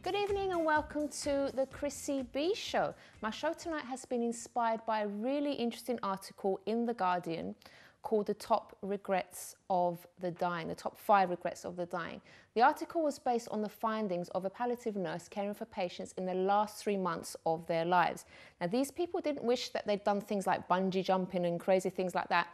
Good evening and welcome to the Chrissy B Show. My show tonight has been inspired by a really interesting article in The Guardian called The Top Regrets of the Dying, the top 5 regrets of the dying. The article was based on the findings of a palliative nurse caring for patients in the last 3 months of their lives. Now, these people didn't wish that they'd done things like bungee jumping and crazy things like that,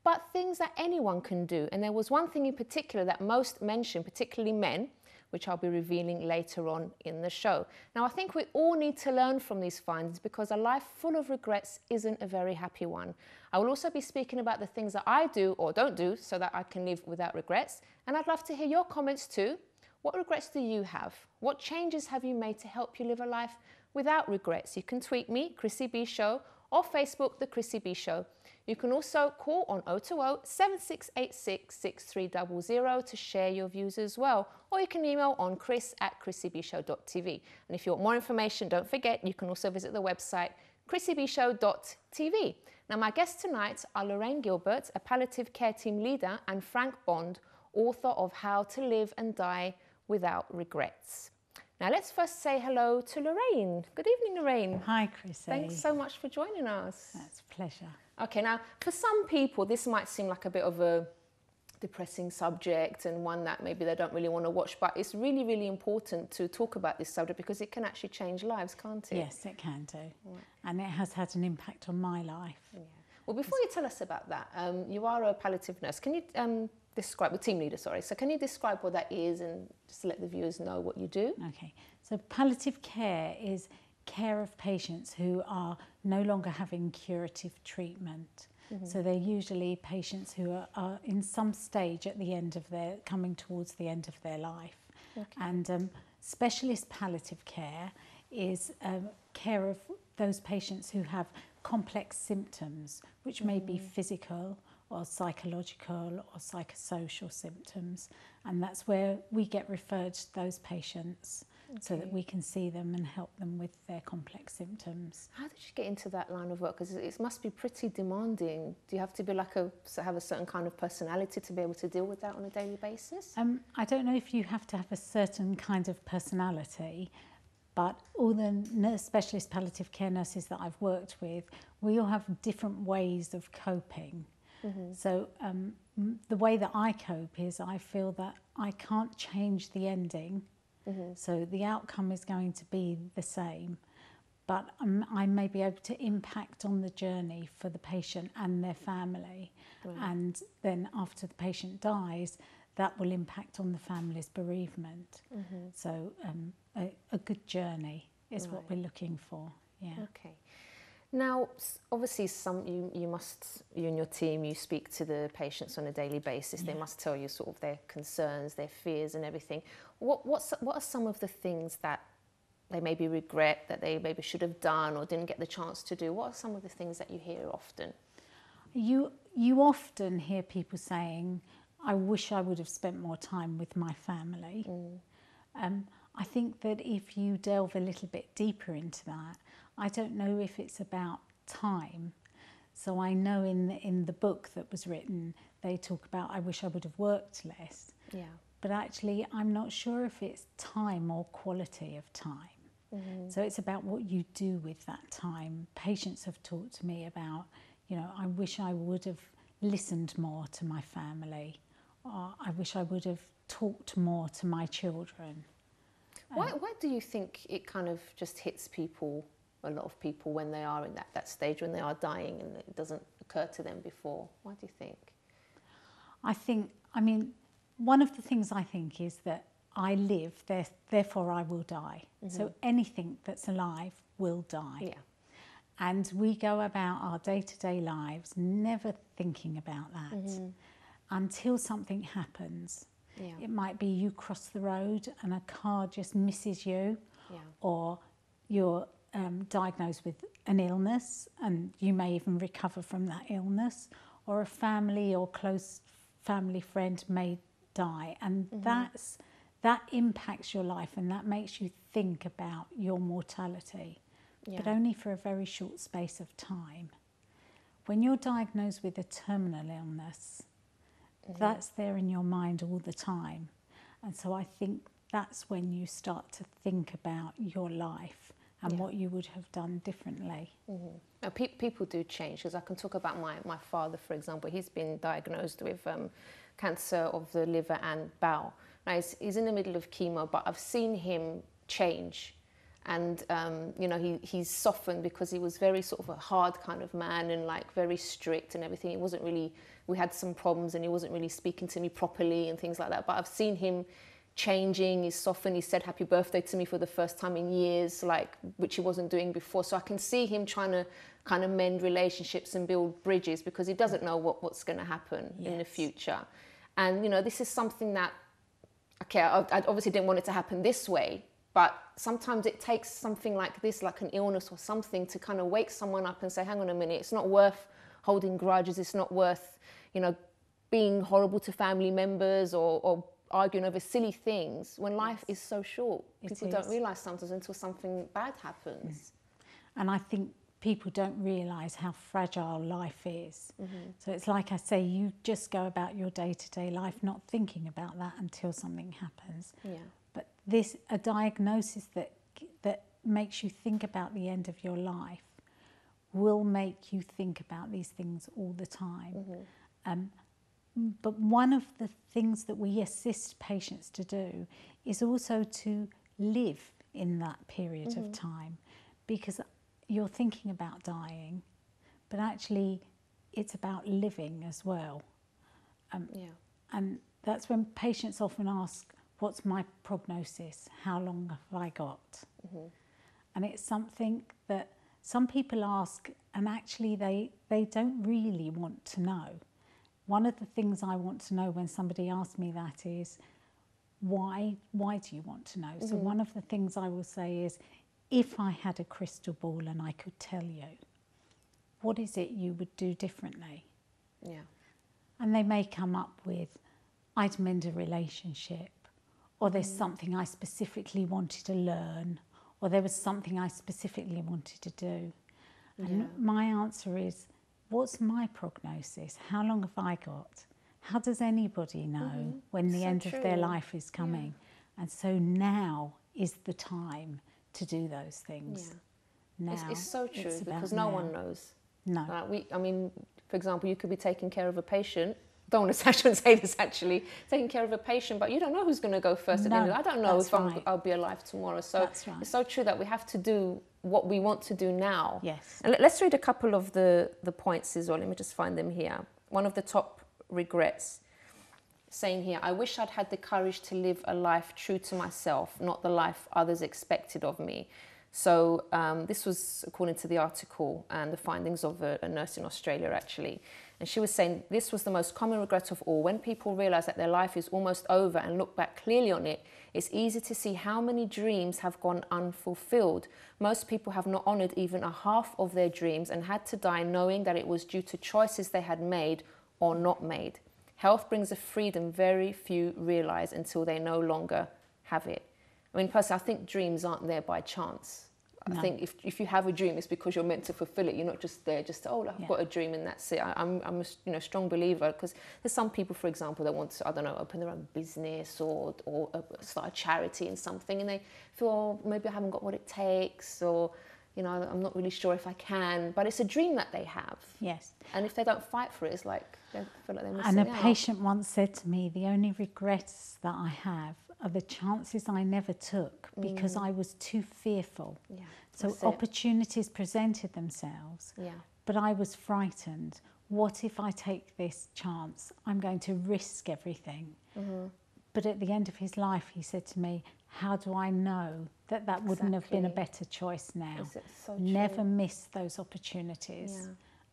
but things that anyone can do. And there was one thing in particular that most mentioned, particularly men, which I'll be revealing later on in the show. Now, I think we all need to learn from these findings because a life full of regrets isn't a very happy one. I will also be speaking about the things that I do or don't do so that I can live without regrets. And I'd love to hear your comments too. What regrets do you have? What changes have you made to help you live a life without regrets? You can tweet me, Chrissy B Show, or Facebook, The Chrissy B Show. You can also call on 020-7686-6300 to share your views as well. Or you can email on chris@chrissybshow.tv. And if you want more information, don't forget, you can also visit the website chrissybshow.tv. Now, my guests tonight are Lorraine Gilbert, a palliative care team leader, and Frank Bond, author of How to Live and Die Without Regrets. Now, let's first say hello to Lorraine. Good evening, Lorraine. Hi, Chrissy. Thanks so much for joining us. That's a pleasure. Okay, now, for some people, this might seem like a bit of a depressing subject and one that maybe they don't really want to watch, but it's really, really important to talk about this subject because it can actually change lives, can't it? Yes, it can do. Right. And it has had an impact on my life. Yeah. Well, before you tell us about that, you are a palliative nurse. Can you describe, a team leader, sorry. So can you describe what that is and just let the viewers know what you do? Okay. So palliative care is care of patients who are no longer having curative treatment. Mm-hmm. So they're usually patients who are in some stage at the end of coming towards the end of their life. Okay. And specialist palliative care is care of those patients who have complex symptoms, which may be physical or psychological or psychosocial symptoms. And that's where we get referred to those patients. Okay. So that we can see them and help them with their complex symptoms. How did you get into that line of work? Because it must be pretty demanding. Do you have to be have a certain kind of personality to be able to deal with that on a daily basis? I don't know if you have to have a certain kind of personality, but all the specialist palliative care nurses that I've worked with, we all have different ways of coping. Mm-hmm. So the way that I cope is I feel that I can't change the ending. Mm-hmm. So the outcome is going to be the same, but I may be able to impact on the journey for the patient and their family. Right. And then after the patient dies, that will impact on the family's bereavement. Mm-hmm. So a good journey is what we're looking for. Yeah. Okay. Now, obviously, you and your team, you speak to the patients on a daily basis. Yeah. They must tell you sort of their concerns, their fears and everything. What are some of the things that they maybe regret, that they maybe should have done or didn't get the chance to do? What are some of the things that you hear often? You often hear people saying, I wish I would have spent more time with my family. I think that if you delve a little bit deeper into that, I don't know if it's about time. So I know in the book that was written, they talk about, I wish I would have worked less. Yeah. But actually, I'm not sure if it's time or quality of time. Mm-hmm. So it's about what you do with that time. Patients have talked to me about, I wish I would have listened more to my family. Or I wish I would have talked more to my children. Why do you think it kind of just hits people, a lot of people, when they are in that stage, when they are dying and it doesn't occur to them before? Why do you think? One of the things I think is that I live, therefore I will die. Mm-hmm. So anything that's alive will die. Yeah. And we go about our day-to-day lives never thinking about that until something happens. Yeah. It might be you cross the road and a car just misses you, or you're diagnosed with an illness and you may even recover from that illness, or a family or close family friend may die, and that impacts your life and that makes you think about your mortality, but only for a very short space of time. When you're diagnosed with a terminal illness, that's there in your mind all the time. And so I think that's when you start to think about your life and what you would have done differently. Now, people do change, because I can talk about my father, for example. He's been diagnosed with cancer of the liver and bowel. Now, he's in the middle of chemo, but I've seen him change. And, you know, he's softened, because he was very sort of a hard kind of man and like very strict and everything. He wasn't really, we had some problems and he wasn't really speaking to me properly and things like that. But I've seen him changing, he's softened, he said happy birthday to me for the first time in years, like, which he wasn't doing before. So I can see him trying to kind of mend relationships and build bridges, because he doesn't know what's going to happen in the future. And, you know, this is something that, okay, I obviously didn't want it to happen this way, but sometimes it takes something like this, like an illness or something, to kind of wake someone up and say, hang on a minute, it's not worth holding grudges, it's not worth, you know, being horrible to family members or arguing over silly things, when life is so short. People don't realise sometimes until something bad happens. And I think people don't realise how fragile life is. So it's like I say, you just go about your day-to-day life not thinking about that until something happens. But a diagnosis that makes you think about the end of your life will make you think about these things all the time. But one of the things that we assist patients to do is also to live in that period of time, because you're thinking about dying, but actually it's about living as well. And that's when patients often ask, what's my prognosis? How long have I got? And it's something that some people ask, and actually they don't really want to know. One of the things I want to know when somebody asks me that is, why do you want to know? So one of the things I will say is, if I had a crystal ball and I could tell you, what is it you would do differently? And they may come up with, I'd mend a relationship, or there's something I specifically wanted to learn, or there was something I specifically wanted to do. And my answer is, what's my prognosis? How long have I got? How does anybody know when the end of their life is coming? And so now is the time to do those things. Now, it's so true, because no one knows. No. I mean, for example, you could be taking care of a patient. Don't want to, I shouldn't say this actually, taking care of a patient, but you don't know who's going to go first at the end of it. I don't know if I'll be alive tomorrow. So it's so true that we have to do what we want to do now. And let's read a couple of the points as well. Let me just find them here. One of the top regrets, saying here, I wish I'd had the courage to live a life true to myself, not the life others expected of me. So this was according to the article and the findings of a nurse in Australia, actually. And she was saying this was the most common regret of all. When people realise that their life is almost over and look back clearly on it, it's easy to see how many dreams have gone unfulfilled. Most people have not honoured even a half of their dreams and had to die knowing that it was due to choices they had made or not made. Health brings a freedom very few realise until they no longer have it. I mean, personally, I think dreams aren't there by chance. I think if you have a dream, it's because you're meant to fulfill it. You're not just there just to, I've got a dream and that's it. I'm a strong believer, because there's some people, for example, that want to, I don't know, open their own business or start a charity in something, and they feel, maybe I haven't got what it takes, or, you know, I'm not really sure if I can. But it's a dream that they have. And if they don't fight for it, it's like they feel like they're missing out. And a patient once said to me, the only regrets that I have are the chances I never took because I was too fearful. So opportunities presented themselves, but I was frightened. What if I take this chance? I'm going to risk everything. But at the end of his life, he said to me, how do I know that that wouldn't have been a better choice now? Never miss those opportunities.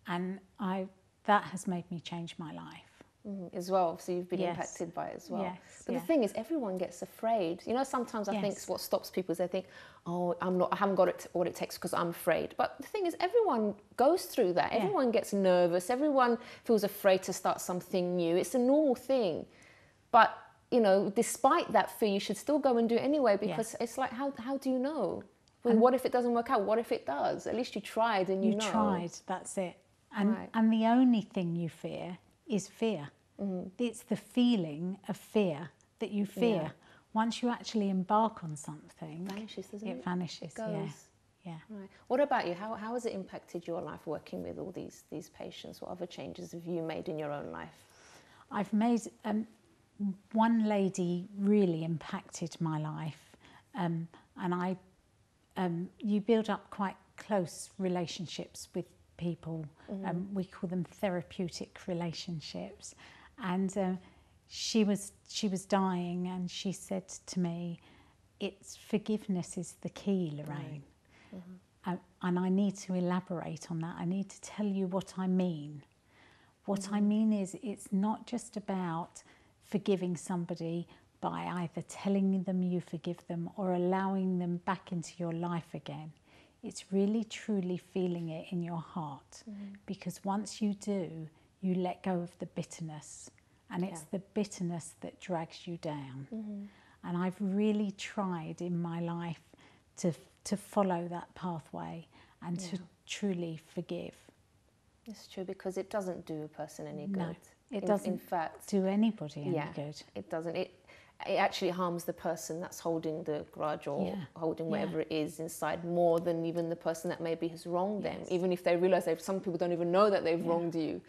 And that has made me change my life. As well, so you've been impacted by it as well. But the thing is, everyone gets afraid. You know, sometimes I think what stops people is they think, oh, I haven't got what it takes because I'm afraid. But the thing is, everyone goes through that. Everyone gets nervous. Everyone feels afraid to start something new. It's a normal thing. But, you know, despite that fear, you should still go and do it anyway, because it's like, how do you know? Well, what if it doesn't work out? What if it does? At least you tried and you know. You tried, that's it. And the only thing you fear is fear. It's the feeling of fear that you fear. once you actually embark on something, it vanishes, doesn't it? It vanishes, it goes. Yeah. Right. What about you? How has it impacted your life working with all these patients? What other changes have you made in your own life? I've made, one lady really impacted my life, and you build up quite close relationships with people. We call them therapeutic relationships, and she was dying, and she said to me, "It's forgiveness is the key, Lorraine." And I need to elaborate on that. I need to tell you what I mean. What I mean is, it's not just about forgiving somebody by either telling them you forgive them or allowing them back into your life again. It's really truly feeling it in your heart, because once you do, you let go of the bitterness, and it's the bitterness that drags you down. And I've really tried in my life to follow that pathway and to truly forgive. It's true, because it doesn't do a person any good. No, it doesn't in fact, do anybody any good. It doesn't. It actually harms the person that's holding the grudge or holding whatever it is inside more than even the person that maybe has wronged them. Even if they realise some people don't even know that they've wronged you.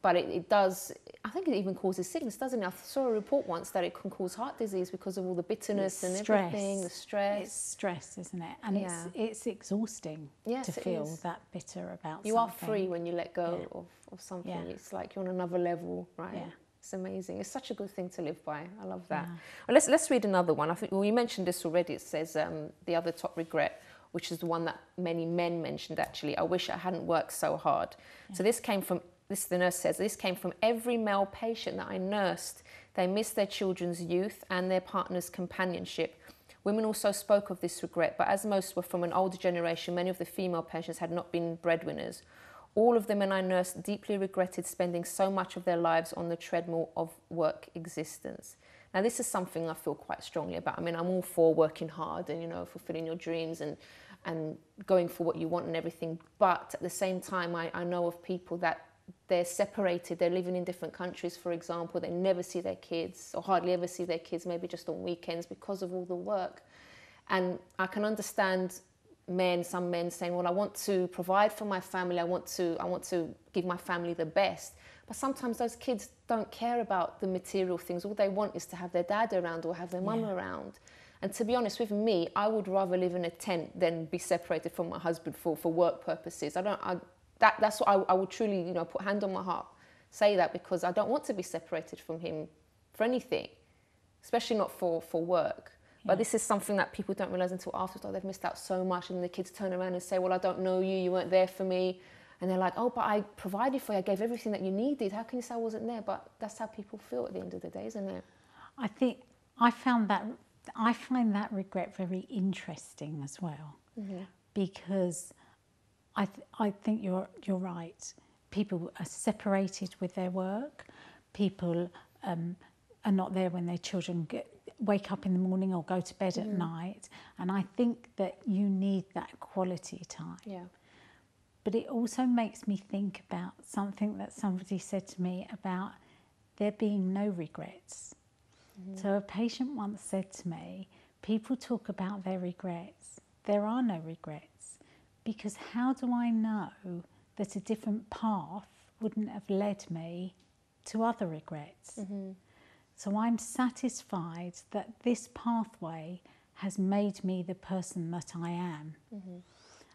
But it does, I think it even causes sickness, doesn't it? I saw a report once that it can cause heart disease because of all the bitterness and everything, the stress. It's stress, isn't it? And it's exhausting to feel that bitter about something. You are free when you let go of something. It's like you're on another level, right? Yeah. It's amazing. It's such a good thing to live by. I love that. Well, let's read another one. I think, well, you mentioned this already. It says the other top regret, which is the one that many men mentioned actually. I wish I hadn't worked so hard. So this came from, the nurse says, this came from every male patient that I nursed. They missed their children's youth and their partner's companionship. Women also spoke of this regret, but as most were from an older generation, many of the female patients had not been breadwinners. All of the men I nursed deeply regretted spending so much of their lives on the treadmill of work existence. Now, this is something I feel quite strongly about. I mean, I'm all for working hard and, fulfilling your dreams and going for what you want and everything. But at the same time, I know of people that they're separated, they're living in different countries, for example, they never see their kids or hardly ever see their kids, maybe just on weekends because of all the work. And I can understand some men saying, well, I want to provide for my family, I want to give my family the best. But sometimes those kids don't care about the material things. All they want is to have their dad around or have their mum around. And to be honest with me, I would rather live in a tent than be separated from my husband for work purposes. That's what I would truly, put hand on my heart, say that, because I don't want to be separated from him for anything, especially not for work. Yeah. But this is something that people don't realise until afterwards. Oh, they've missed out so much. And the kids turn around and say, well, I don't know you, you weren't there for me. And they're like, oh, but I provided for you, I gave everything that you needed. How can you say I wasn't there? But that's how people feel at the end of the day, isn't it? I think I find that regret very interesting as well, because I think you're right. People are separated with their work. People are not there when their children wake up in the morning or go to bed at night. And I think that you need that quality time. Yeah. But it also makes me think about something that somebody said to me about there being no regrets. So a patient once said to me, people talk about their regrets. There are no regrets, because how do I know that a different path wouldn't have led me to other regrets? So I'm satisfied that this pathway has made me the person that I am.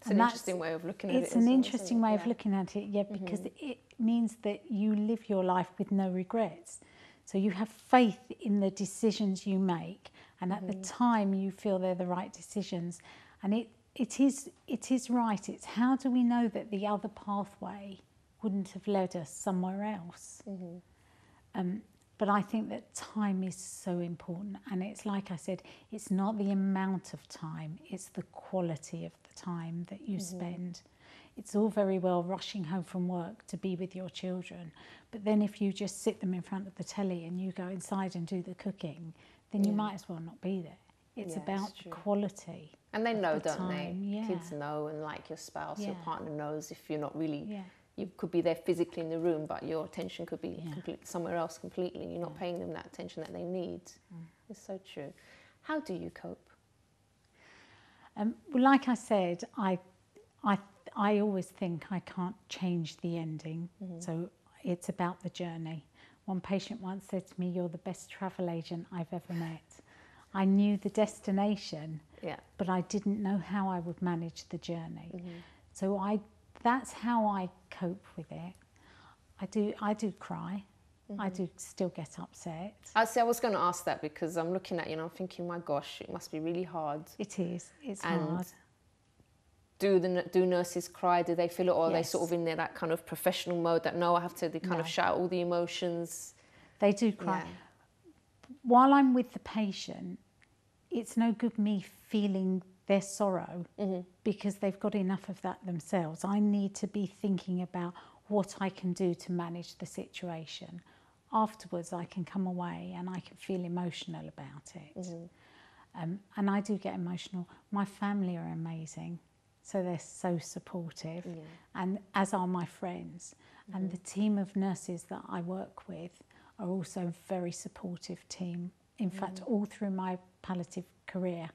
It's an interesting way of looking at it. It's an interesting way of looking at it, because it means that you live your life with no regrets. So you have faith in the decisions you make, and at the time you feel they're the right decisions. And it is right. It's how do we know that the other pathway wouldn't have led us somewhere else? But I think that time is so important. And it's like I said, it's not the amount of time, it's the quality of the time that you spend. It's all very well rushing home from work to be with your children. But then if you just sit them in front of the telly and you go inside and do the cooking, then you might as well not be there. It's about the quality. And they know, don't they? Kids know, and like your spouse, your partner knows if you're not really... You could be there physically in the room, but your attention could be somewhere else completely. You're not paying them that attention that they need. It's so true. How do you cope? Well, like I said, I always think I can't change the ending. So it's about the journey. One patient once said to me, "You're the best travel agent I've ever met." I knew the destination, but I didn't know how I would manage the journey. So that's how I cope with it. I do cry. I do still get upset. I was going to ask that because I'm looking at you and I'm thinking, my gosh, it must be really hard. It is. It's hard. Do nurses cry? Do they feel it, or are they sort of in that kind of professional mode that no, I have to kind of shout all the emotions? They do cry. While I'm with the patient, it's no good me feeling their sorrow because they've got enough of that themselves. I need to be thinking about what I can do to manage the situation. Afterwards, I can come away and I can feel emotional about it. And I do get emotional. My family are amazing. So they're so supportive, and as are my friends. And the team of nurses that I work with are also a very supportive team. In fact, all through my palliative career,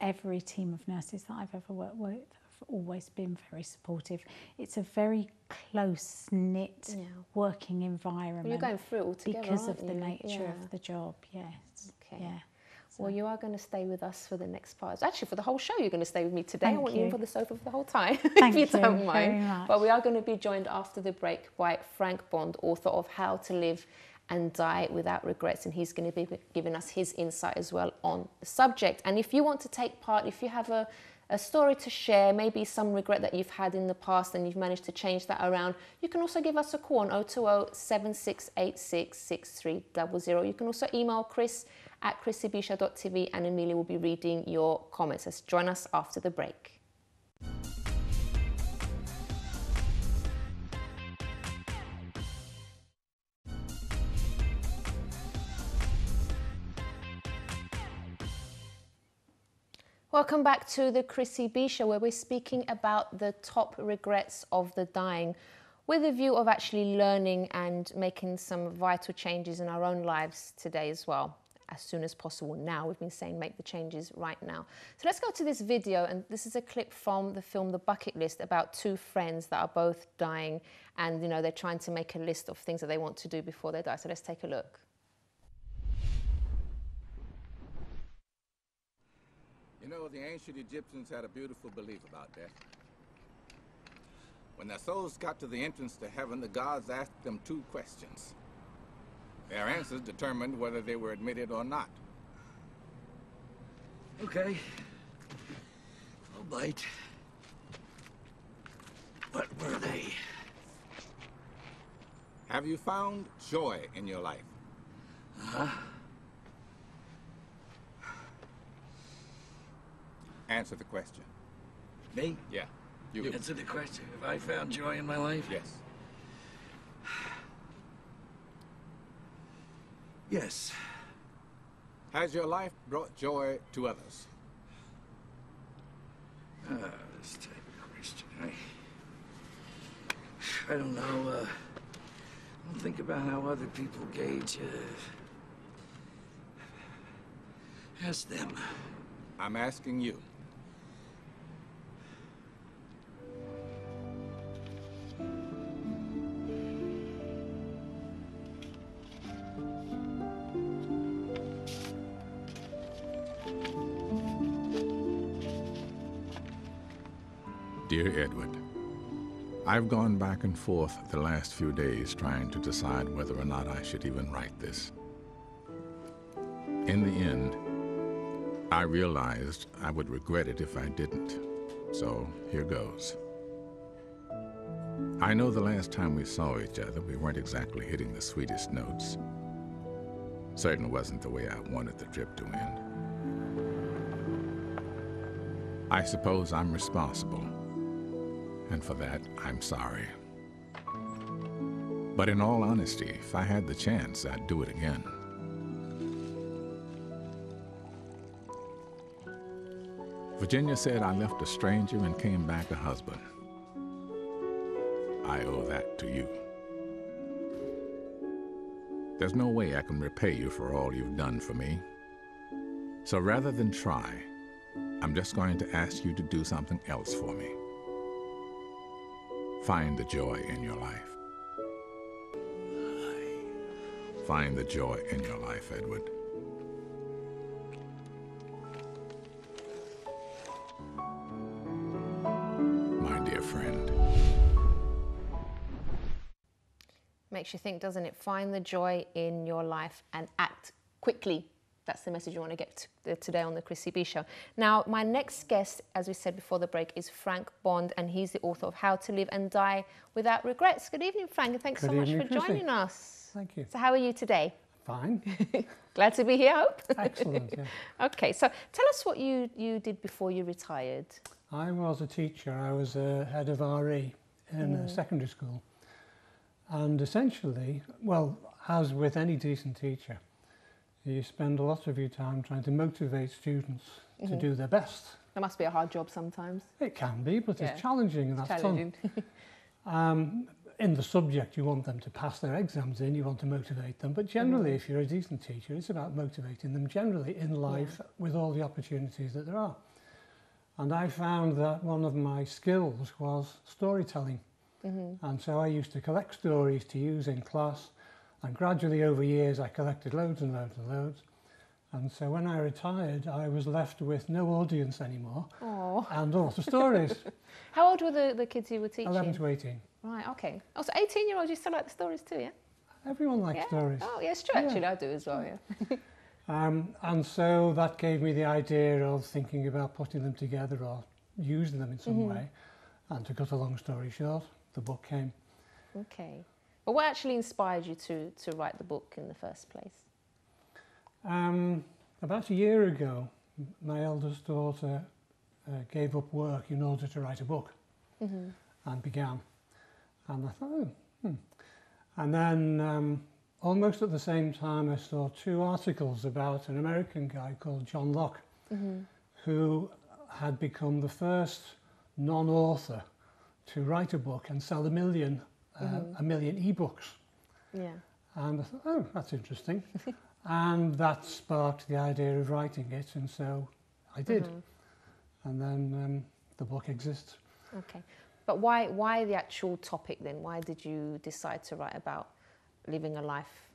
every team of nurses that I've ever worked with have always been very supportive. It's a very close-knit working environment. Well, you're going through it all together, because of aren't the you? nature of the job, yes. Okay. Yeah. Well, you are going to stay with us for the next part. Actually, for the whole show, you're going to stay with me today. I want you for the sofa for the whole time, if you don't mind. Very much. But we are going to be joined after the break by Frank Bond, author of How to Live and Die Without Regrets, and he's going to be giving us his insight as well on the subject. And if you want to take part, if you have a story to share, maybe some regret that you've had in the past and you've managed to change that around, you can also give us a call on 020-7686-6300. You can also email chris@chrissybisha.tv and Amelia will be reading your comments. Let's join us after the break. Welcome back to the Chrissy B Show, where we're speaking about the top regrets of the dying, with a view of actually learning and making some vital changes in our own lives today as well, as soon as possible now. We've been saying make the changes right now. So let's go to this video, and this is a clip from the film The Bucket List about two friends that are both dying, and you know, they're trying to make a list of things that they want to do before they die. So let's take a look. You know, the ancient Egyptians had a beautiful belief about death. When their souls got to the entrance to heaven, the gods asked them two questions. Their answers determined whether they were admitted or not. Okay. I'll bite. What were they? Have you found joy in your life? Huh? Answer the question. Me? Yeah, you. Answer the question. Have I found joy in my life? Yes. Yes. Has your life brought joy to others? This type of question. I don't know. I don't think about how other people gauge. Ask them. I'm asking you. Dear Edward, I've gone back and forth the last few days trying to decide whether or not I should even write this. In the end, I realized I would regret it if I didn't, so here goes. I know the last time we saw each other, we weren't exactly hitting the sweetest notes. Certainly wasn't the way I wanted the trip to end. I suppose I'm responsible, and for that, I'm sorry. But in all honesty, if I had the chance, I'd do it again. Virginia said I left a stranger and came back a husband. I owe that to you. There's no way I can repay you for all you've done for me. So rather than try, I'm just going to ask you to do something else for me. Find the joy in your life. Find the joy in your life, Edward. My dear friend. Makes you think, doesn't it? Find the joy in your life and act quickly. That's the message you want to get today on the Chrissy B Show. Now, my next guest, as we said before the break, is Frank Bond, and he's the author of How to Live and Die Without Regrets. Good evening, Frank, and thanks so much for joining us. Thank you. So how are you today? Fine. Glad to be here, I hope. Excellent, yeah. Okay, so tell us what you did before you retired. I was a teacher. I was a head of RE in a secondary school. And essentially, well, as with any decent teacher, you spend a lot of your time trying to motivate students to do their best. That must be a hard job sometimes. It can be, but Yeah. it's challenging, and that's Challenging. fun. In the subject, you want them to pass their exams in, you want to motivate them, but generally, if you're a decent teacher, it's about motivating them generally in life with all the opportunities that there are. And I found that one of my skills was storytelling. And so I used to collect stories to use in class, and gradually over years I collected loads and loads and loads. And so when I retired, I was left with no audience anymore. Oh. And a lot of stories. How old were the kids you were teaching? 11 to 18. Right, okay. Oh, so 18-year-olds, you still like the stories too, yeah? Everyone likes Yeah. stories. Oh, yeah, it's true, actually, I do as well, yeah. And so that gave me the idea of thinking about putting them together or using them in some way. And to cut a long story short, the book came. Okay. But what actually inspired you to write the book in the first place? About a year ago, my eldest daughter gave up work in order to write a book and began. And I thought, And then almost at the same time, I saw two articles about an American guy called John Locke, who had become the first non-author to write a book and sell a million ebooks. Yeah. And I thought, oh, that's interesting. And that sparked the idea of writing it, and so I did. And then the book exists. Okay. But why the actual topic then? Why did you decide to write about living a life?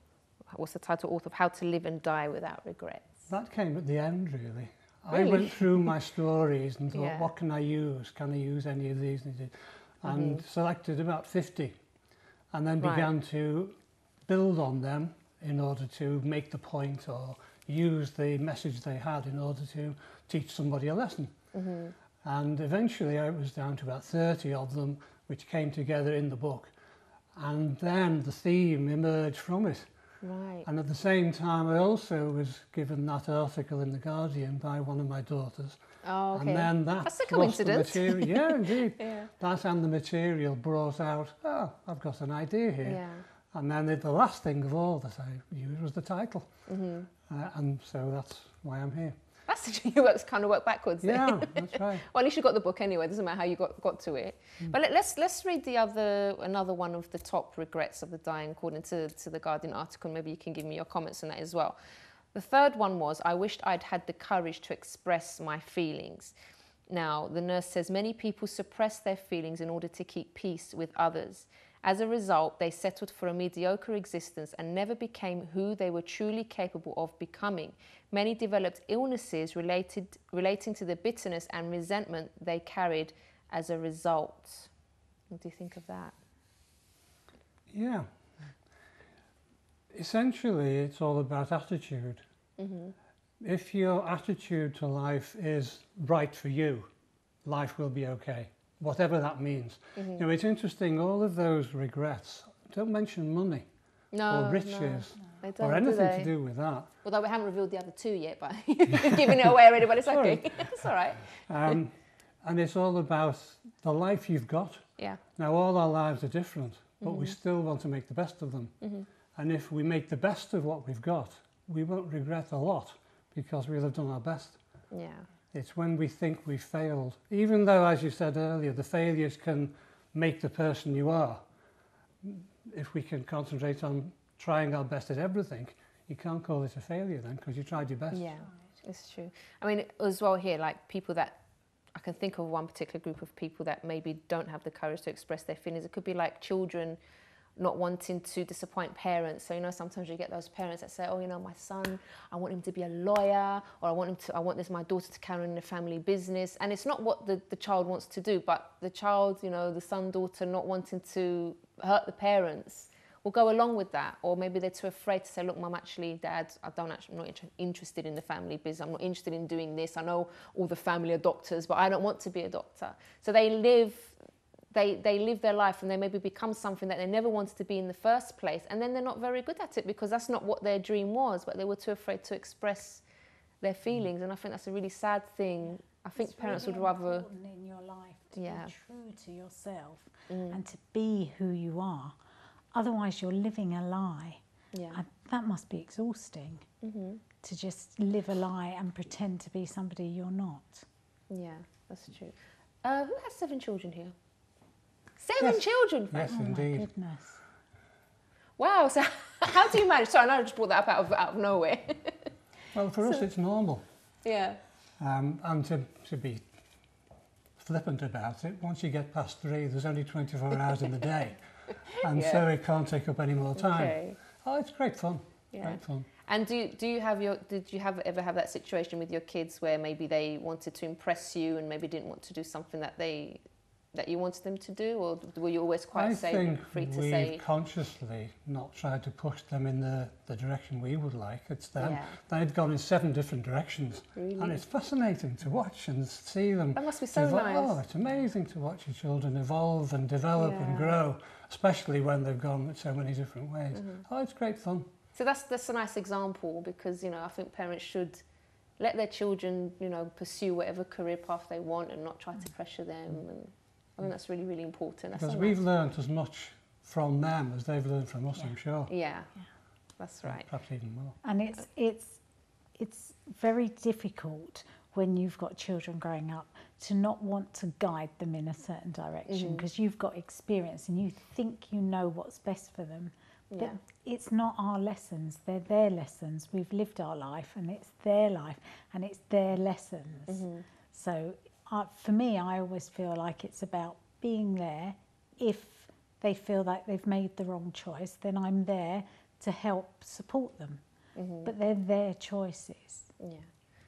What's the title author of How to Live and Die Without Regrets? That came at the end, really. Really? I went through my stories and thought, Yeah. what can I use? Can I use any of these? And selected about 50, and then began to build on them in order to make the point or use the message they had in order to teach somebody a lesson. And eventually I was down to about 30 of them, which came together in the book. And then the theme emerged from it. Right. And at the same time, I also was given that article in The Guardian by one of my daughters. Oh, okay. And then That's a plus the coincidence. material, yeah, indeed. Yeah. That and the material brought out, oh, I've got an idea here. Yeah. And then the last thing of all that I used was the title. And so that's why I'm here. That's you kind of work backwards then. Yeah, that's right. Well, at least you got the book anyway. It doesn't matter how you got to it. But let's read another one of the top regrets of the dying, according to the Guardian article. Maybe you can give me your comments on that as well. The third one was, I wished I'd had the courage to express my feelings. Now, the nurse says many people suppress their feelings in order to keep peace with others. As a result, they settled for a mediocre existence and never became who they were truly capable of becoming. Many developed illnesses relating to the bitterness and resentment they carried as a result. What do you think of that? Yeah. Essentially, it's all about attitude. If your attitude to life is right for you, life will be okay, whatever that means. You know, it's interesting, all of those regrets don't mention money or riches they don't, or anything do to do with that. Although we haven't revealed the other two yet, but giving it away already, but it's okay. It's all right. And it's all about the life you've got. Yeah. Now, all our lives are different, but we still want to make the best of them. And if we make the best of what we've got, we won't regret a lot because we'll have done our best. Yeah. It's when we think we've failed, even though, as you said earlier, the failures can make the person you are. If we can concentrate on trying our best at everything, you can't call it a failure then because you tried your best. Yeah. It's true. I mean, as well here, like people that, I can think of one particular group of people that maybe don't have the courage to express their feelings. It could be like children not wanting to disappoint parents. So, you know, sometimes you get those parents that say, oh, you know, my son, I want him to be a lawyer, or I want my daughter to carry on the family business. And it's not what the child wants to do, but the child, you know, the son, daughter not wanting to hurt the parents will go along with that. Or maybe they're too afraid to say, look, mum, actually, dad, I'm not interested in the family business. I'm not interested in doing this. I know all the family are doctors, but I don't want to be a doctor. So they live their life, and they maybe become something that they never wanted to be in the first place. And then they're not very good at it because that's not what their dream was, but they were too afraid to express their feelings. And I think that's a really sad thing. I think parents really would rather... It's important in your life to be true to yourself and to be who you are. Otherwise, you're living a lie. Yeah. And that must be exhausting, to just live a lie and pretend to be somebody you're not. Yeah, that's true. Who has 7 children here? 7 children? Yes, indeed. My goodness. Wow, so how do you manage? Sorry, I know I just brought that up out of nowhere. Well, for us, it's normal. Yeah. And to be flippant about it, once you get past 3, there's only 24 hours in the day. And so it can't take up any more time. Okay. Oh, it's great fun. Yeah. Great fun. And did you ever have that situation with your kids where maybe they wanted to impress you and maybe didn't want to do something that you wanted them to do, or were you always quite free to say? I think we've consciously not tried to push them in the direction we would like. It's them. Yeah. They'd gone in 7 different directions. Really? And it's fascinating to watch and see them. That must be so nice. Oh, it's amazing to watch your children evolve and develop and grow, especially when they've gone so many different ways. Oh, it's great fun. So that's a nice example, because, you know, I think parents should let their children, you know, pursue whatever career path they want and not try to pressure them. And I think that's really, really important. Because we've learned as much from them as they've learned from us, I'm sure. Yeah, that's right. Perhaps even more. And it's very difficult when you've got children growing up to not want to guide them in a certain direction, because you've got experience and you think you know what's best for them. But it's not our lessons, they're their lessons. We've lived our life and it's their life and it's their lessons. So for me, I always feel like it's about being there. If they feel like they've made the wrong choice, then I'm there to help support them. But they're their choices. Yeah.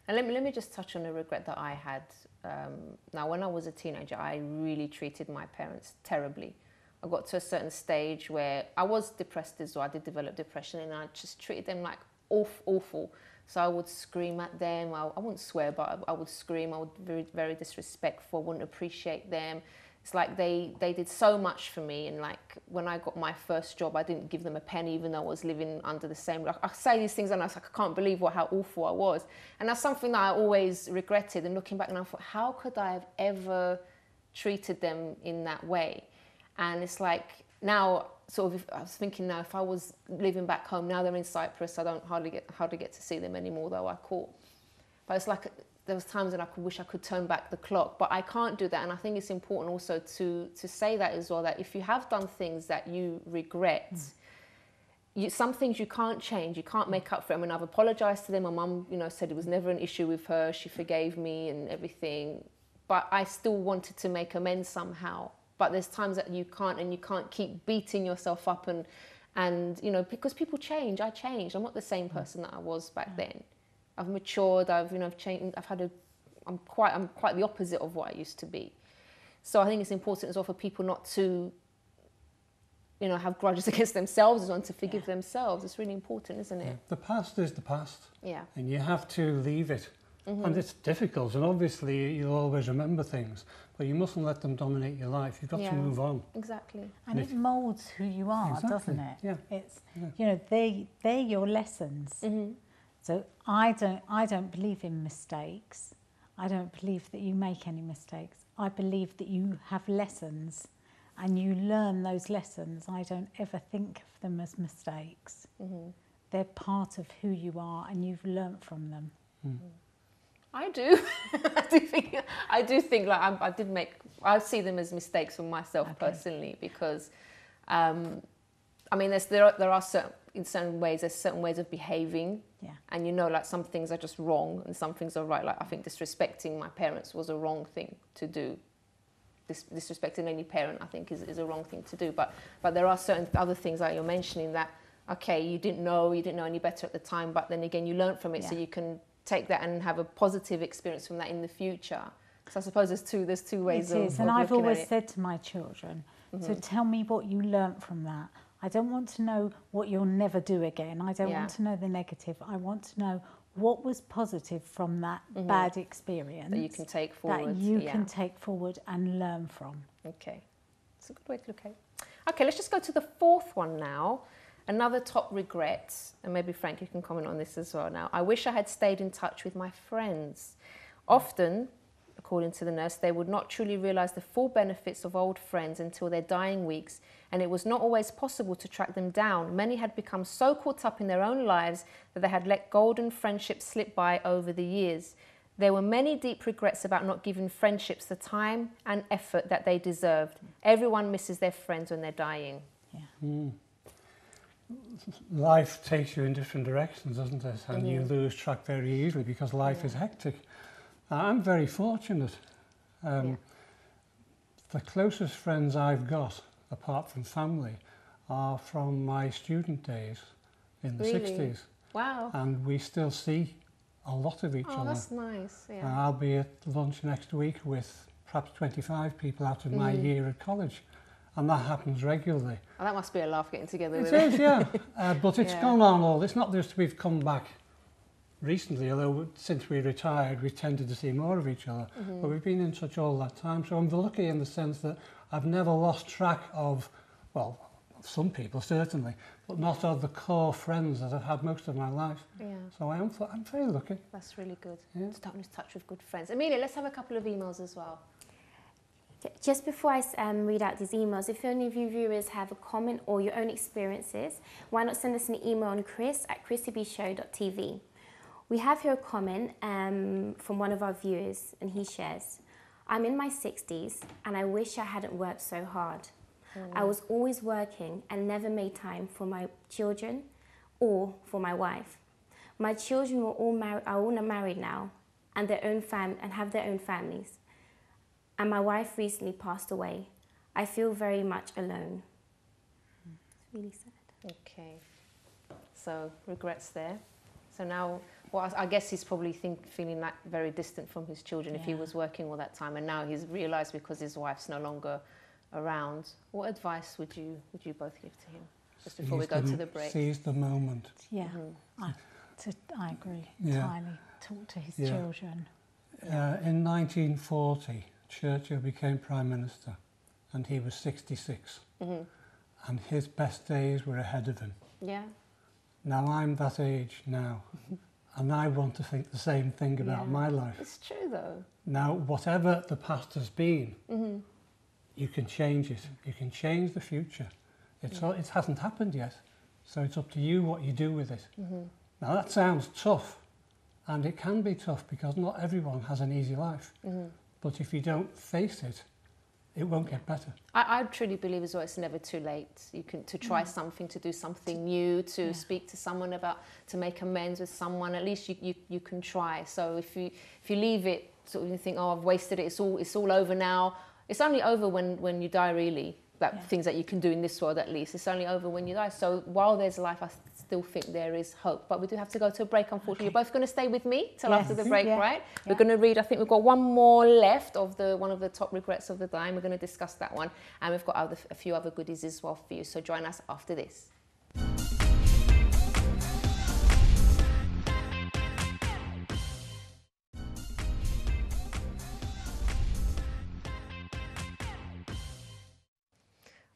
And let me just touch on a regret that I had. Now, when I was a teenager, I really treated my parents terribly. I got to a certain stage where I was depressed as well. I did develop depression, and I just treated them like awful. So I would scream at them. I wouldn't swear, but I would scream. I would be very, very disrespectful. Wouldn't appreciate them. It's like they did so much for me. And like when I got my first job, I didn't give them a penny, even though I was living under the same. Like, I say these things, and I was like, I can't believe how awful I was. And that's something that I always regretted. And looking back, and I thought, how could I have ever treated them in that way? And it's like now, sort of, I was thinking now, if I was living back home, now they're in Cyprus, I don't hardly get to see them anymore, though I call. But it's like there was times that I wish I could turn back the clock, but I can't do that. And I think it's important also to say that as well, that if you have done things that you regret, some things you can't change, you can't make up for them. And I've apologised to them. My mum, you know, said it was never an issue with her. She forgave me and everything. But I still wanted to make amends somehow. But there's times that you can't, and you can't keep beating yourself up and you know, because people change. I changed. I'm not the same person that I was back then. I've matured. I've changed. I'm quite the opposite of what I used to be. So I think it's important as well for people not to, you know, have grudges against themselves and to forgive themselves. It's really important, isn't it? The past is the past. Yeah. And you have to leave it. And it's difficult, and obviously you'll always remember things, but you mustn't let them dominate your life. You've got to move on. Exactly. And it moulds who you are, doesn't it? Yeah. It's you know, they're your lessons. So I don't believe in mistakes. I don't believe that you make any mistakes. I believe that you have lessons and you learn those lessons. I don't ever think of them as mistakes. They're part of who you are and you've learnt from them. I do. I do think like I see them as mistakes for myself personally, because I mean there are certain ways of behaving Yeah. And you know, like, some things are just wrong and some things are right. Like, I think disrespecting my parents was a wrong thing to do. Disrespecting any parent, I think, is a wrong thing to do. But there are certain other things, like you're mentioning, that, okay, you didn't know any better at the time, but then again, you learn from it, so you can take that and have a positive experience from that in the future. So I suppose there's two ways of looking at it. And I've always said to my children, so tell me what you learnt from that. I don't want to know what you'll never do again. I don't want to know the negative. I want to know what was positive from that bad experience. That you can take forward. That you can take forward and learn from. Okay. It's a good way to look at it. Okay, let's just go to the fourth one now. Another top regret, and maybe Frank, you can comment on this as well now. I wish I had stayed in touch with my friends. Often, according to the nurse, they would not truly realise the full benefits of old friends until their dying weeks, and it was not always possible to track them down. Many had become so caught up in their own lives that they had let golden friendships slip by over the years. There were many deep regrets about not giving friendships the time and effort that they deserved. Everyone misses their friends when they're dying. Yeah. Life takes you in different directions, doesn't it? And you lose track very easily because life is hectic. I'm very fortunate. The closest friends I've got, apart from family, are from my student days in the 60s. Wow. And we still see a lot of each other. Oh, that's nice. Yeah. I'll be at lunch next week with perhaps 25 people out of my year at college. And that happens regularly. Oh, that must be a laugh getting together with it. It is, yeah. But it's gone on all. It's not just we've come back recently, although since we retired, we've tended to see more of each other. But we've been in touch all that time. So I'm lucky in the sense that I've never lost track of, well, some people certainly, but not of the core friends that I've had most of my life. Yeah. So I'm very lucky. That's really good. To start in touch with good friends. Amelia, let's have a couple of emails as well. Just before I read out these emails, if any of you viewers have a comment or your own experiences, why not send us an email on chris@chrissybshow.tv. We have here a comment from one of our viewers, and he shares, I'm in my 60s and I wish I hadn't worked so hard. I was always working and never made time for my children or for my wife. My children are all married now and have their own families. And my wife recently passed away. I feel very much alone. It's really sad. Okay. So, regrets there. So now, well, I guess he's probably feeling that very distant from his children if he was working all that time, and now he's realised because his wife's no longer around. What advice would you both give to him? Just before we go to the break. Seize the moment. Yeah, I agree entirely. Talk to his children. In 1940, Churchill became Prime Minister and he was 66 and his best days were ahead of him. Yeah. Now I'm that age now and I want to think the same thing about my life. It's true though. Now whatever the past has been, you can change it. You can change the future. It hasn't happened yet, so it's up to you what you do with it. Now that sounds tough, and it can be tough because not everyone has an easy life. But if you don't face it, it won't get better. I truly believe as well it's never too late. You can try something, to do something new, to speak to someone to make amends with someone. At least you can try. So if you leave it, sort of you think, oh, I've wasted it. It's all over now. It's only over when you die, really. Things that you can do in this world, at least. It's only over when you die. So while there's life, I still think there is hope. But we do have to go to a break, unfortunately. You're both going to stay with me till after the break, right? We're going to read, I think we've got one more left of one of the top regrets of the dying. We're going to discuss that one. And we've got a few other goodies as well for you. So join us after this.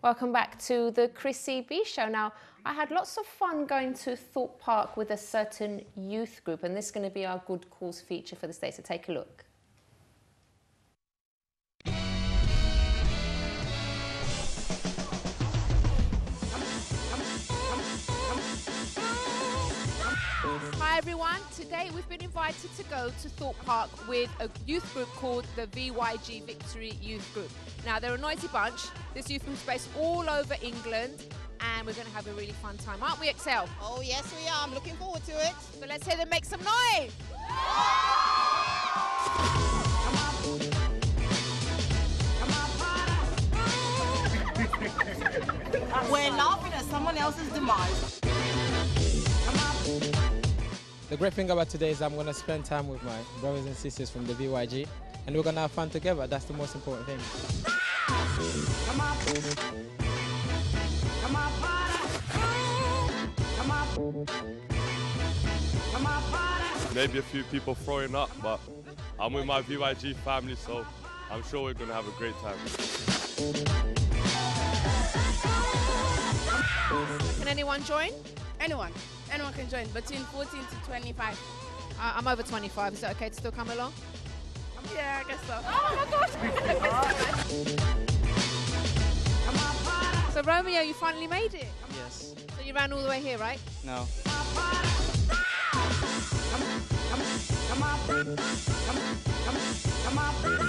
Welcome back to the Chrissy B Show. Now, I had lots of fun going to Thorpe Park with a certain youth group, and this is going to be our Good Cause feature for the day, so take a look. Hi everyone, today we've been invited to go to Thorpe Park with a youth group called the VYG Victory Youth Group. Now they're a noisy bunch. This youth group is based all over England and we're going to have a really fun time, aren't we, Excel? Oh, yes, we are. I'm looking forward to it. So let's hear them make some noise. We're laughing at someone else's demise. The great thing about today is I'm going to spend time with my brothers and sisters from the VYG, and we're going to have fun together. That's the most important thing. Maybe a few people throwing up, but I'm with my VYG family, so I'm sure we're going to have a great time. Can anyone join? Anyone can join, between 14 to 25. I'm over 25. Is it okay to still come along? Yeah, I guess so. Oh my gosh! So Romeo, you finally made it? Yes. So you ran all the way here, right? No.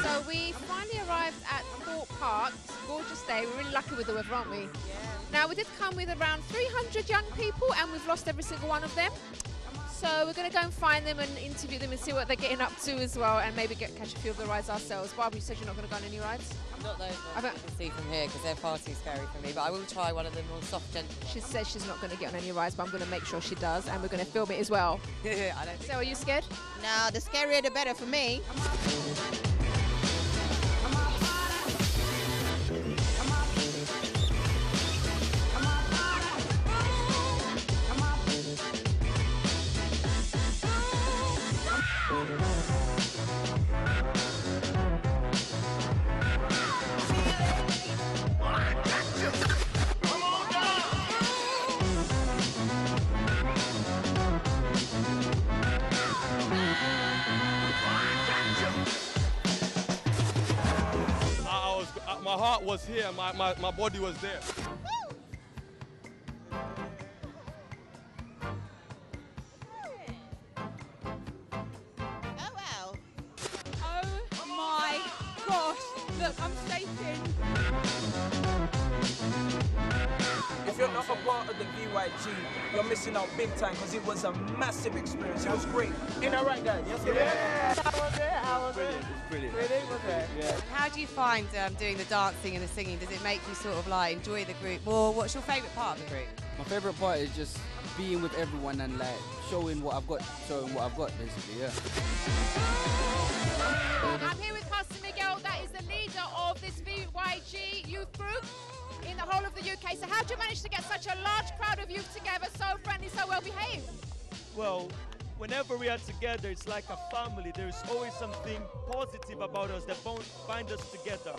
So we finally arrived at Thorpe Park. It's a gorgeous day. We're really lucky with the weather, aren't we? Yeah. Now, we did come with around 300 young people, and we've lost every single one of them. So we're going to go and find them and interview them and see what they're getting up to as well, and maybe catch a few of the rides ourselves. Barbara, you said you're not going to go on any rides? Not those ones you can see from here, because they're far too scary for me, but I will try one of the more soft, gentle ones. She says she's not going to get on any rides, but I'm going to make sure she does, and we're going to film it as well. I don't think so. Are you scared? No, the scarier the better for me. My heart was here, my body was there. Oh, wow. Oh my gosh, look, I'm shaking. If you're not a part of the VYG, you're missing out big time because it was a massive experience. It was great. Ain't that right, guys? Yes, yeah. I was there. Brilliant. Really? Was it? Yeah. And how do you find doing the dancing and the singing? Does it make you sort of like enjoy the group? Or what's your favourite part of the group? My favourite part is just being with everyone and like showing what I've got basically, yeah. I'm here with Pastor Miguel, that is the leader of this VYG youth group in the whole of the UK. So how do you manage to get such a large crowd of youth together, so friendly, so well behaved? Well, whenever we are together, it's like a family. There's always something positive about us that binds us together.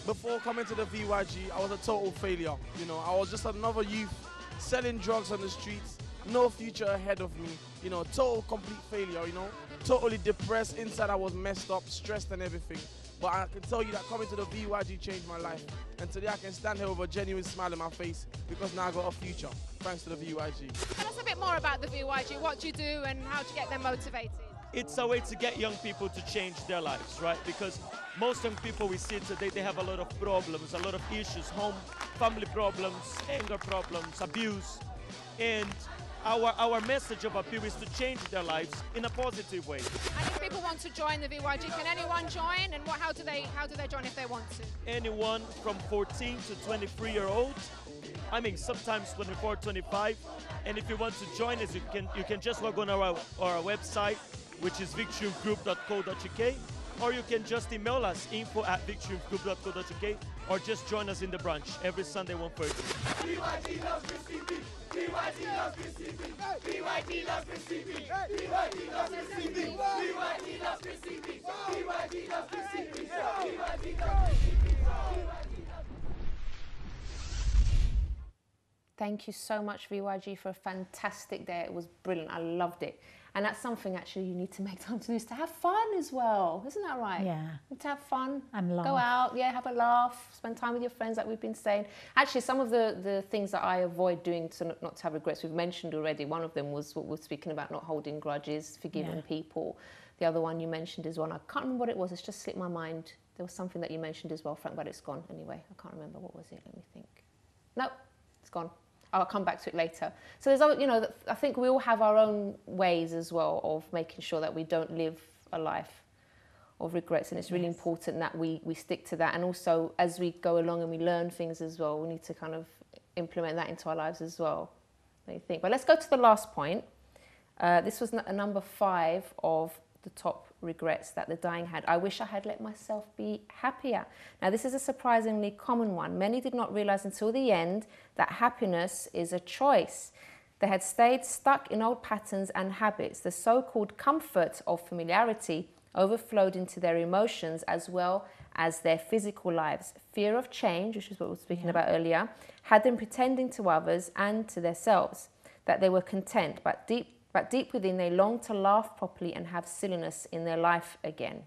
Before coming to the VYG, I was a total failure. You know, I was just another youth selling drugs on the streets, no future ahead of me. You know, total complete failure, you know. Totally depressed, inside I was messed up, stressed and everything. But I can tell you that coming to the VYG changed my life. And today I can stand here with a genuine smile on my face because now I got a future, thanks to the VYG. Tell us a bit more about the VYG. What do you do and how do you get them motivated? It's a way to get young people to change their lives, right? Because most young people we see today, they have a lot of problems, a lot of issues, home, family problems, anger problems, abuse. And our message of appeal is to change their lives in a positive way. And if people want to join the VYG, can anyone join? And how do they join if they want to? Anyone from 14 to 23-year-old. I mean, sometimes 24, 25. And if you want to join us, you can just log on our website, which is victoryouthgroup.co.uk, or you can just email us info@victoryouthgroup.co.uk, or just join us in the brunch every Sunday 1:30. VYG loves Chrissy B. VYG loves Chrissy B. VYG loves Chrissy B. VYG loves Chrissy B. VYG loves Chrissy B. VYG loves Chrissy B. VYG loves Chrissy B. Thank you so much, VYG, for a fantastic day. It was brilliant. I loved it. And that's something actually you need to make time to do, is to have fun as well. Isn't that right? Yeah. To have fun. And laugh. Go out, yeah, have a laugh, spend time with your friends like we've been saying. Actually, some of the things that I avoid doing to not to have regrets, we've mentioned already. One of them was what we're speaking about, not holding grudges, forgiving people. The other one you mentioned is one, I can't remember what it was, it's just slipped my mind. There was something that you mentioned as well, Frank, but it's gone anyway. I can't remember, what was it? Let me think. Nope. gone. I'll come back to it later. So there's, you know, I think we all have our own ways as well of making sure that we don't live a life of regrets, and it's really important that we stick to that. And also, as we go along and we learn things as well, we need to kind of implement that into our lives as well, I think. But let's go to the last point. This was a number 5 of the top regrets that the dying had. I wish I had let myself be happier. Now, this is a surprisingly common one. Many did not realize until the end that happiness is a choice. They had stayed stuck in old patterns and habits. The so-called comfort of familiarity overflowed into their emotions as well as their physical lives. Fear of change, which is what we were speaking about earlier, had them pretending to others and to themselves that they were content, but deep within they longed to laugh properly and have silliness in their life again.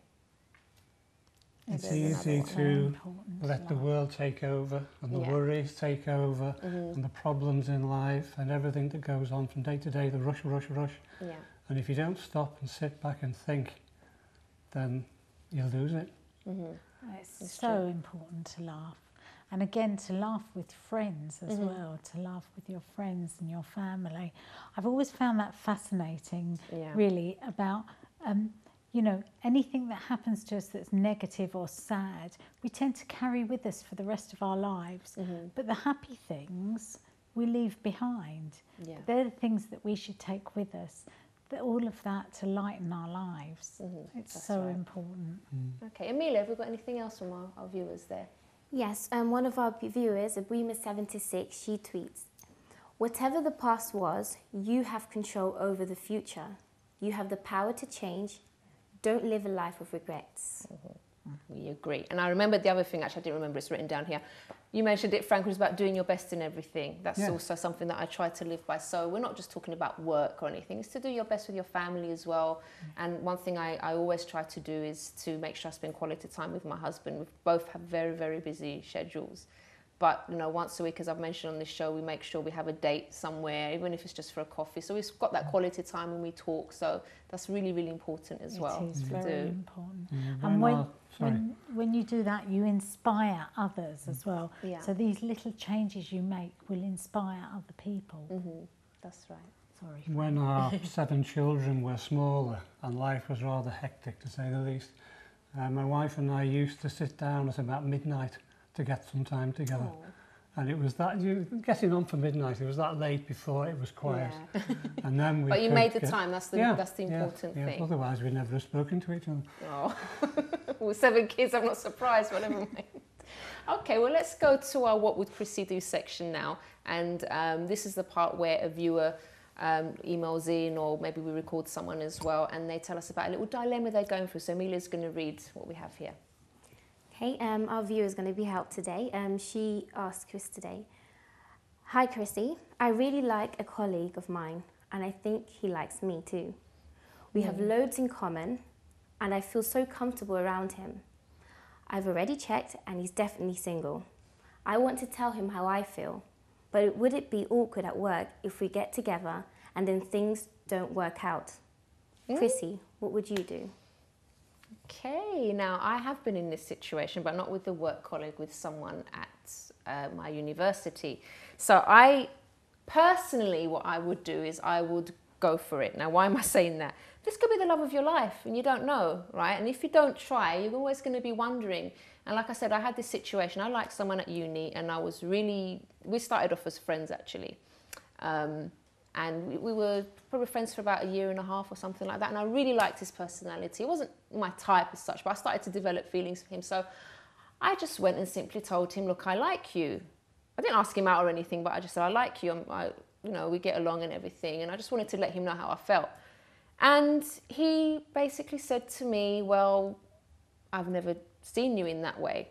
It's easy to let the world take over and the worries take over and the problems in life and everything that goes on from day to day, the rush. Yeah. And if you don't stop and sit back and think, then you'll lose it. It's so important to laugh. And again, to laugh with friends as well, to laugh with your friends and your family. I've always found that fascinating, really, about, you know, anything that happens to us that's negative or sad, we tend to carry with us for the rest of our lives. But the happy things we leave behind. They're the things that we should take with us. All of that to lighten our lives. It's so important. Okay, Amelia, have we got anything else from our viewers there? Yes, one of our viewers, Abrima76, she tweets, "Whatever the past was, you have control over the future. You have the power to change. Don't live a life of regrets." We agree. And I remember the other thing, actually, I didn't remember, it's written down here. You mentioned it, Frank, was about doing your best in everything. That's also something that I try to live by. So we're not just talking about work or anything, it's to do your best with your family as well. And one thing I always try to do is to make sure I spend quality time with my husband. We both have very, very busy schedules. But, you know, once a week, as I've mentioned on this show, we make sure we have a date somewhere, even if it's just for a coffee. So we've got that quality time when we talk. So that's really, really important as well. It is very important. And when you do that, you inspire others as well. Yeah. So these little changes you make will inspire other people. That's right. Sorry. When our 7 children were smaller and life was rather hectic, to say the least, my wife and I used to sit down at about midnight to get some time together. And it was that, getting on for midnight, it was that late before it was quiet. And then we But you made the time, that's the important thing. Otherwise we'd never have spoken to each other. Oh, with 7 kids, I'm not surprised, but never mind. Okay, well, let's go to our What Would Chrissy Do section now. And this is the part where a viewer emails in, or maybe we record someone as well, and they tell us about a little dilemma they're going through. So Amelia's going to read what we have here. Okay, our viewer is going to be helped today. She asked Chris today, "Hi Chrissy, I really like a colleague of mine and I think he likes me too. We have loads in common and I feel so comfortable around him. I've already checked and he's definitely single. I want to tell him how I feel, but would it be awkward at work if we get together and then things don't work out? Chrissy, what would you do?" Okay, now I have been in this situation, but not with a work colleague, with someone at my university. So I personally, what I would do is I would go for it. Now, why am I saying that? This could be the love of your life and you don't know, right? And if you don't try, you're always going to be wondering. And like I said, I had this situation. I liked someone at uni and I was really, we started off as friends actually. And we were probably friends for about 1.5 years or something like that. And I really liked his personality. It wasn't my type as such, but I started to develop feelings for him. So I just went and simply told him, "Look, I like you." I didn't ask him out or anything, but I just said, "I like you. You know, we get along and everything." And I just wanted to let him know how I felt. And he basically said to me, "Well, I've never seen you in that way."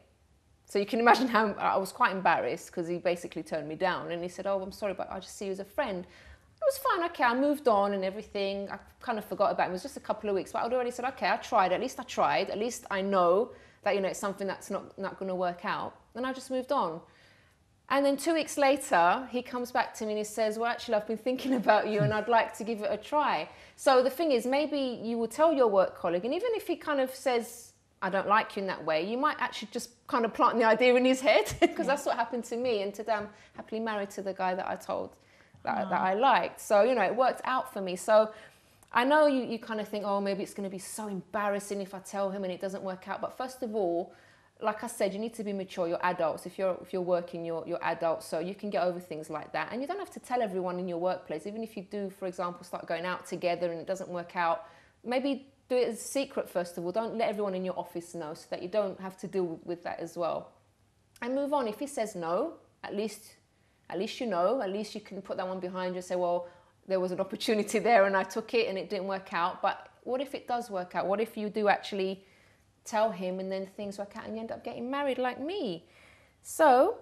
So you can imagine how I was quite embarrassed, because he basically turned me down. And he said, "Oh, I'm sorry, but I just see you as a friend." It was fine, okay, I moved on and everything. I kind of forgot about it. It was just a couple of weeks, but I'd already said, okay, I tried. At least I tried. At least I know that, you know, it's something that's not going to work out. And I just moved on. And then 2 weeks later, he comes back to me and he says, "Well, actually, I've been thinking about you and I'd like to give it a try." So the thing is, maybe you will tell your work colleague, and even if he kind of says, I don't like you in that way, you might actually just kind of plant the idea in his head, because that's what happened to me. And today I'm happily married to the guy that I told that I liked. So, you know, it worked out for me. So I know you kind of think, oh, maybe it's going to be so embarrassing if I tell him and it doesn't work out. But first of all, like I said, you need to be mature. You're adults. If you're working, you're adults, so you can get over things like that. And you don't have to tell everyone in your workplace. Even if you do, for example, start going out together and it doesn't work out, maybe do it as a secret first of all. Don't let everyone in your office know, so that you don't have to deal with that as well. And move on. If he says no, at least you know. At least you can put that one behind you and say, well, there was an opportunity there and I took it and it didn't work out. But what if it does work out? What if you do actually tell him and then things work out and you end up getting married like me? So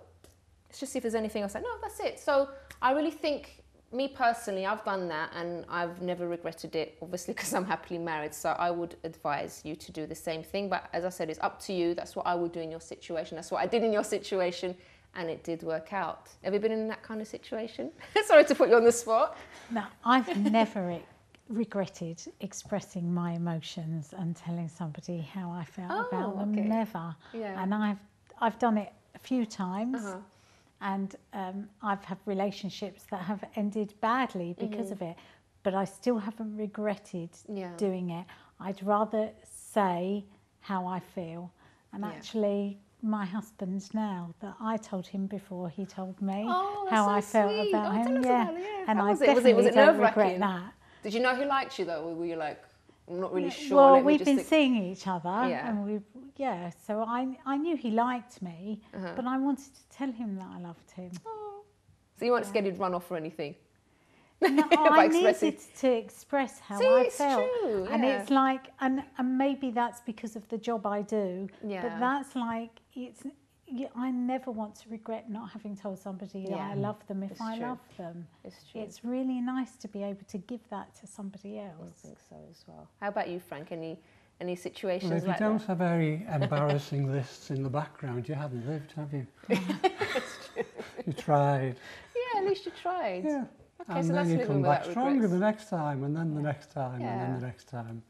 let's just see if there's anything else. No, that's it. So I really think, me personally, I've done that and I've never regretted it, obviously, because I'm happily married. So I would advise you to do the same thing. But as I said, it's up to you. That's what I would do in your situation. That's what I did in your situation. And it did work out. Have you been in that kind of situation? Sorry to put you on the spot. No, I've never regretted expressing my emotions and telling somebody how I felt about them. Okay. Never. Yeah. And I've done it a few times. And I've had relationships that have ended badly because of it, but I still haven't regretted doing it. I'd rather say how I feel. And actually, my husband now, that I told him before he told me how I felt about him. And I definitely don't regret that. Did you know he liked you though, or were you like, I'm not really sure? Well, we've been seeing each other, and so I knew he liked me, but I wanted to tell him that I loved him. So you weren't scared he'd run off or anything? No, I needed to express how I felt. True, and it's like, and maybe that's because of the job I do, but that's like, I never want to regret not having told somebody that I love them if I love them. It's true. It's really nice to be able to give that to somebody else. I think so as well. How about you, Frank? Any situations like that? If you don't have very embarrassing lists in the background, you haven't lived, have you? You tried. Yeah, at least you tried. Yeah. Okay, and so then you come back stronger regrets. the next time, and then the next time, and then the next time.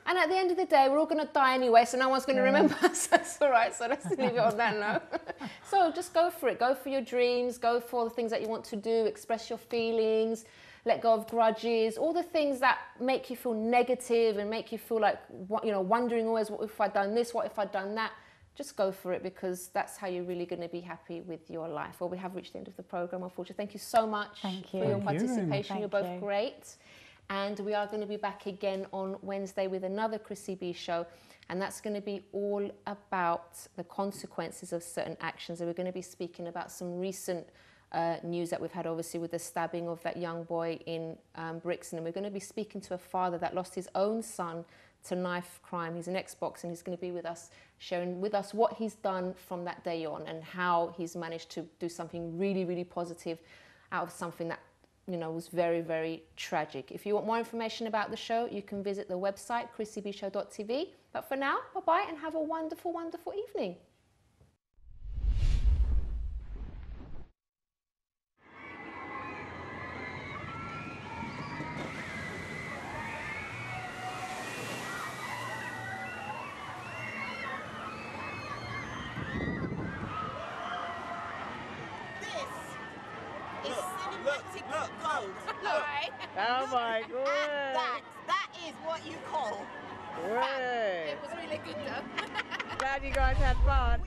And at the end of the day, we're all going to die anyway, so no one's going to remember us. That's all right. So let's leave it on that note. So just go for it. Go for your dreams. Go for the things that you want to do. Express your feelings. Let go of grudges. All the things that make you feel negative and make you feel like, you know, wondering always, what if I'd done this? What if I'd done that? Just go for it, because that's how you're really going to be happy with your life. Well, we have reached the end of the program, unfortunately. Thank you so much for your participation. You're both great. And we are going to be back again on Wednesday with another Chrissy B show. And that's going to be all about the consequences of certain actions. And we're going to be speaking about some recent news that we've had, obviously, with the stabbing of that young boy in Brixton. And we're going to be speaking to a father that lost his own son to knife crime. He's an ex-boxer, and he's going to be with us, sharing with us what he's done from that day on and how he's managed to do something really, really positive out of something that, you know, was very, very tragic. If you want more information about the show, you can visit the website, chrissybshow.tv. But for now, bye-bye and have a wonderful, wonderful evening. Oh my God. That is what you call. Right. It was really good though. Glad you guys had fun.